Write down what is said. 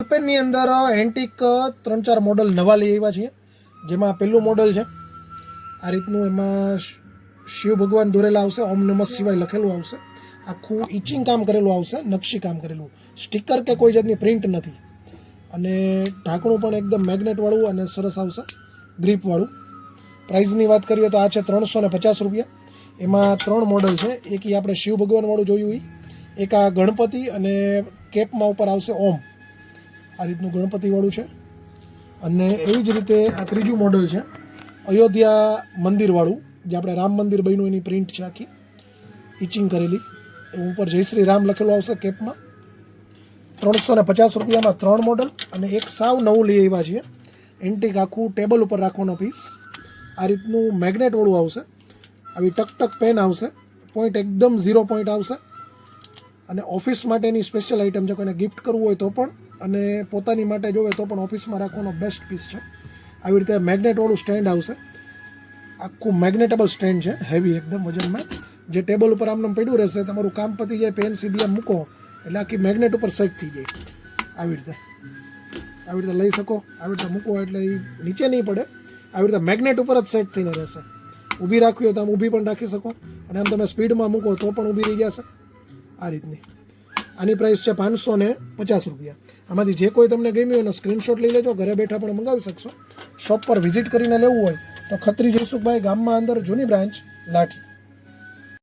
બોલપેનની અંદર antique 3-4 model નવા લઈ આવ્યા છીએ, જેમાં પહેલું મોડલ છે આ રીતનું. એમાં શિવ ભગવાન દોરેલા આવશે, ઓમ નમઃ શિવાય લખેલું આવશે, આખું ઇચિંગ કામ કરેલું આવશે, નકશી કામ કરેલું, સ્ટીકર કે કોઈ જાતની પ્રિન્ટ નથી, અને ઢાંકણું પણ એકદમ મેગ્નેટવાળું અને સરસ આવશે, ગ્રીપવાળું. પ્રાઇઝની વાત કરીએ તો આ છે 350 રૂપિયા. એમાં 3 મોડલ છે. એક એ આપણે શિવ ભગવાનવાળું જોયું એ, એક આ ગણપતિ અને કેપમાં ઉપર આવશે ઓમ, આ રીતનું ગણપતિવાળું છે. અને એવી જ રીતે આ ત્રીજું મોડલ છે અયોધ્યા મંદિરવાળું, જે આપણે રામ મંદિર બન્યું એની પ્રિન્ટ છે આખી ઇચિંગ કરેલી. ઉપર જય શ્રી રામ લખેલું આવશે કેપમાં. 350 રૂપિયામાં 3 મોડલ. અને એક સાવ નવું લઈ આવ્યા છીએ એન્ટિક, આખું ટેબલ ઉપર રાખવાનો પીસ, આ રીતનું મેગ્નેટવાળું આવશે. આવી ટક પેન આવશે, પોઈન્ટ એકદમ 0 પોઈન્ટ આવશે. અને ઓફિસ માટેની સ્પેશિયલ આઇટમ છે, કોઈને ગિફ્ટ કરવું હોય તો પણ, અને પોતાની માટે જોવે તો પણ ઓફિસમાં રાખવાનો બેસ્ટ પીસ છે. આવી રીતે મેગ્નેટવાળું સ્ટેન્ડ આવશે, આખું મેગ્નેટેબલ સ્ટેન્ડ છે, હેવી એકદમ વજનમાં, જે ટેબલ ઉપર આમને પડ્યું રહેશે. તમારું કામ પતી જાય, પેન સીધી આમ મૂકો એટલે આખી મેગ્નેટ ઉપર સેટ થઈ જાય. આવી રીતે લઈ શકો, આવી રીતે મૂકો એટલે એ નીચે નહીં પડે, આવી રીતે મેગ્નેટ ઉપર જ સેટ થઈને રહેશે. ઊભી રાખવી હોય તો આમ ઊભી પણ રાખી શકો, અને આમ તમે સ્પીડમાં મૂકો તો પણ ઊભી રહી જશે. આ રીતની આની પ્રાઇસ છે 550 રૂપિયા. આમાંથી જે કોઈ તમને ગમ્યું એનો સ્ક્રીનશોટ લઈ લેજો, ઘરે બેઠા પણ મંગાવી શકશો. શોપ પર વિઝિટ કરીને લેવું હોય તો ખત્રી જયસુખભાઈ ગામમાં અંદર જૂની બ્રાન્ચ લાઠી.